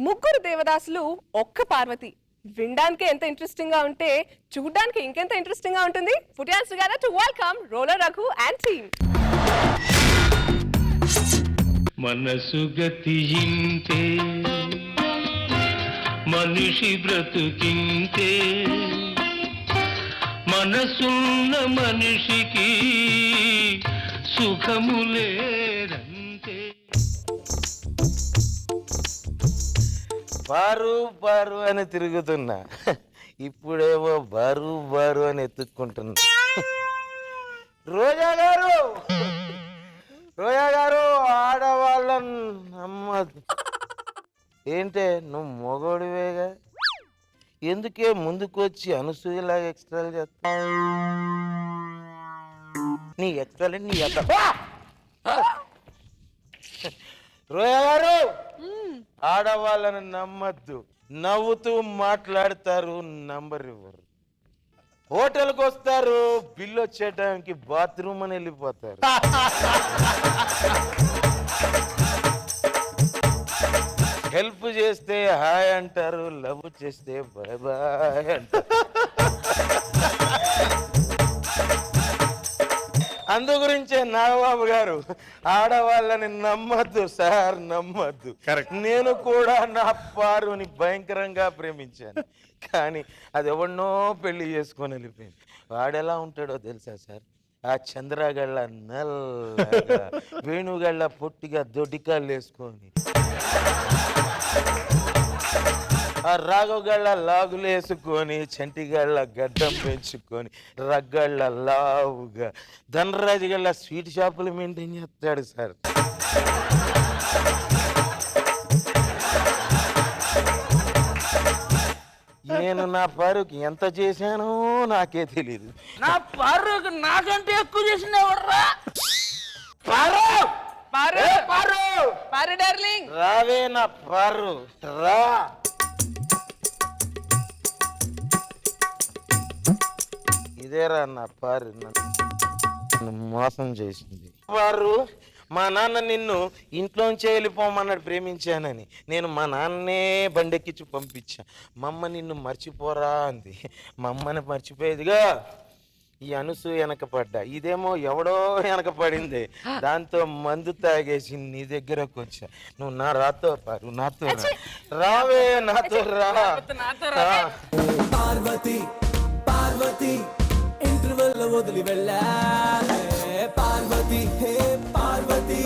ముగ్గురు దేవదాసులు ఒక్క పార్వతి. వినడానికి ఎంత ఇంట్రెస్టింగ్ గా ఉంటే చూడడానికి ఇంకెంత ఇంట్రెస్టింగ్ గా ఉంటుంది. Put your hands together to welcome Roller Raghu and team. మనసు గతింతే మనిషి బ్రతుకింతే మనసున్న మనిషికి సుఖము లేదంతే. బారు బారు అని తిరుగుతున్నా, ఇప్పుడేమో బారు బారు అని ఎత్తుక్కుంటున్నా. రోజా గారు, రోజా గారు, ఆడవాళ్ళని నమ్మదు. ఏంటే నువ్వు మొగోడివేగా, ఎందుకే ముందుకొచ్చి అనసూయలాగా ఎక్స్ట్రాలు చేస్తా? నీ ఎక్స్ట్రాలు నీ రోజా గారు, ఆడవాళ్ళని నమ్మద్దు. నవ్వుతూ మాట్లాడతారు, నంబర్ ఇవ్వరు. హోటల్కి వస్తారు, బిల్లు వచ్చేయడానికి బాత్రూమ్ అని వెళ్ళిపోతారు. హెల్ప్ చేస్తే హాయ్ అంటారు, లవ్ చేస్తే బాయ్ బాయ్ అంటారు. అందు గురించే నాగబాబు గారు, ఆడవాళ్ళని నమ్మద్దు సార్, నమ్మద్దు. నేను కూడా నా పారుని భయంకరంగా ప్రేమించాను, కానీ అది ఎవరినో పెళ్లి చేసుకొని వెళ్ళిపోయింది. వాడెలా ఉంటాడో తెలుసా సార్? ఆ చంద్రగళ్ళ నల్లగా, వేణుగళ్ళ పొట్టిగా దొడ్డికాళ్ళు వేసుకొని, ఆ రాఘవగళ్ళ లాగులు వేసుకొని, చంటిగళ్ళ గడ్డం పెంచుకొని, రగ్గళ్ళ లావుగా, ధనరాజు గళ్ళ స్వీట్ షాపులు మెయింటైన్ చేస్తాడు సార్. నేను నా పారుకి ఎంత చేశానో నాకే తెలీదు. నా పారుకి నాకంటే ఎక్కువ చేసిన ఎవర్రా? పారు పారు పారు పారు డార్లింగ్, రావే నా పారు, రా. ఇదేరా నా పారు నన్ను మోసం చేసింది. పారు, మా నాన్న నిన్ను ఇంట్లోంచే వెళ్ళిపోమన్నాడు ప్రేమించానని. నేను మా నాన్నే బండెక్కించి పంపించా. మా అమ్మ నిన్ను మర్చిపోరా అంది. మా అమ్మని మర్చిపోయేదిగా ఈ అనసు వెనకపడ్డా. ఇదేమో ఎవడో వెనకపడింది, దాంతో మందు తాగేసి నీ దగ్గరకు వచ్చా. నువ్వు నా రాతో పారు, నాతో రావే, నాతో రా. పార్వతి పార్వతి ఇంటర్వెల్ వదిలి వెళ్ళాలే. పార్వతి హే పార్వతి,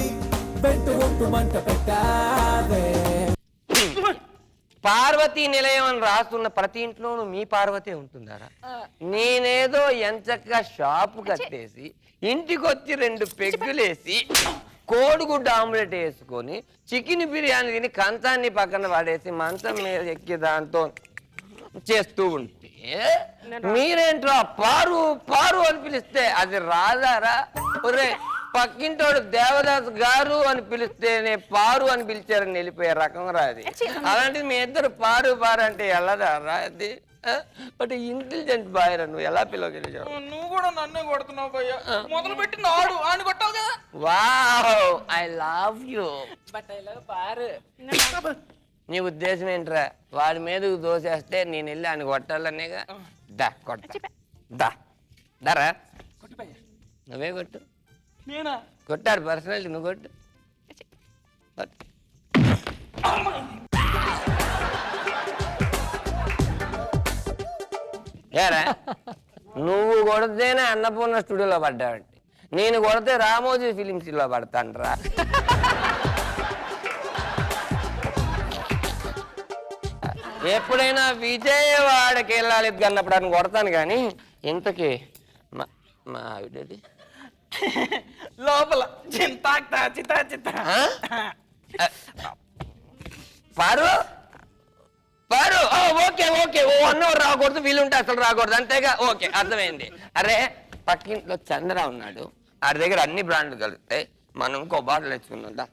పెట్టు ఒట్టు మంట పెట్టాలే. పార్వతీ నిలయం అని రాస్తున్న ప్రతి ఇంట్లోనూ మీ పార్వతి ఉంటుందారా? నేనేదో ఎంచక్క షాపు కట్టేసి ఇంటికొచ్చి 2 పెగ్గులేసి కోడిగుడ్డు ఆమ్లెట్ వేసుకొని చికెన్ బిర్యానీ తిని కంచాన్ని పక్కన పడేసి మంచం మీద ఎక్కి దాంతో చేస్తూ ఉంటే మీరేంట్రా పారు పారు అని పిలిస్తే అది రాదారా? ఒరే, పక్కింటోడు దేవదాస్ గారు అని పిలిస్తేనే పారు అని పిలిచారని వెళ్ళిపోయే రకం రాది. అలాంటిది మీ ఇద్దరు పారు పారు అంటే ఎలా రాది? బట్ ఇంటెలిజెంట్ బాయ్ రా, నువ్వు ఎలా పిలవగలిగావు? నువ్వు కూడా నన్నే కొడుతున్నావు భయ్యా. మొదలు పెట్టి నాడు ఆయన కొట్టావు కదా. Wow, I love you. But I love Paru. నీ ఉద్దేశం ఏంట్రా? వాడి మీదకు దోసేస్తే నేను వెళ్ళి ఆయన కొట్టాలనేగా. దా కొట్ట, దా దరా, నువ్వే కొట్టు. నేనా? కొట్టాడు పర్సనాలిటీ, నువ్వు కొట్టు. ఏరా, నువ్వు కొడితేనే అన్నపూర్ణ స్టూడియోలో పడ్డావంటే, నేను కొడితే రామోజీ ఫిలిమ్స్లో పడతాను రా. ఎప్పుడైనా విజయవాడకి వెళ్ళాలి అన్నప్పుడు అని కొడతాను, కానీ ఇంతకీ మా ఆవిడది లోపల చింతాక్తా చితా చితా. పారు పారు, ఓకే ఓకే, 1 అవర్ రాకూడదు, వీలుంటే అసలు రాకూడదు, అంతేగా? ఓకే, అర్థమైంది. అరే, పక్కింట్లో చంద్ర ఉన్నాడు, ఆడి దగ్గర అన్ని బ్రాండ్లు కలుగుతాయి, మనం ఇంకో బాటిల్ తెచ్చుకుందా.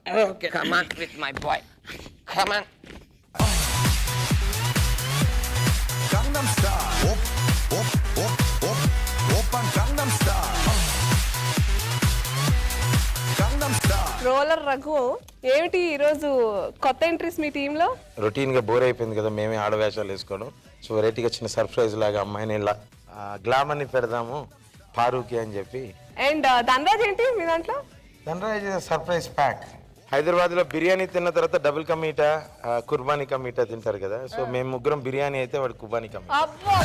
Come on with my boy, come on. Gangnam Style, op op op op op Gangnam Style. Gangnam Style. Roller Raghu, ఏమిటి ఈరోజు కొత్త ఎంట్రీస్ మీ టీంలో? రొటీన్ గా బోర్ అయిపోయింది కదా మేమే ఆడవేషాలు వేసుకోవడం. సో వెరైటీగా చిన్న సర్ప్రైజ్ లాగా అమ్మాయిని గ్లామర్ని పెడదాము పారుకి అని చెప్పి. అండ్ ధనరాజ్ ఏంటి మీ దాంట్లో? Dhanraj surprise pack. హైదరాబాద్ లో బిర్యానీ తిన్న తర్వాత డబుల్ కమీటా కుర్బానీ కమీటా తింటారు కదా. సో మేము ముగ్గురం బిర్యానీ అయితే వాడు కుర్బానీ కమీటా. అబ్బో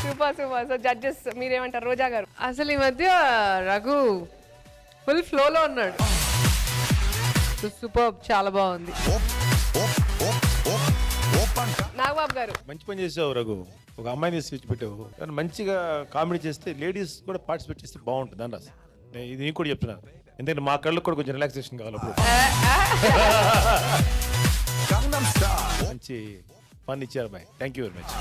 సూపర్ సూపర్. సో జడ్జెస్ మీరేమంటారు? రోజా గారు. అసలు ఈ మధ్య రఘు ఫుల్ ఫ్లోలో ఉన్నాడు. సూపర్, చాలా బాగుంది. నాగబాబు గారు. మంచి పని చేసావు రఘు, ఒక అమ్మాయిని స్విచ్ పెట్టావు. కానీ మంచిగా కామెడీ చేస్తే లేడీస్ కూడా పార్టిసిపేట్ చేస్తే బాగుంటుంది అండి. అసలు ఇది నేను కూడా చెప్తున్నాను, ఎందుకంటే మా కళ్ళకు కూడా కొంచెం రిలాక్సేషన్ కావాలి అప్పుడు. మంచి ఫన్ ఇచ్చారు bye, thank you very much.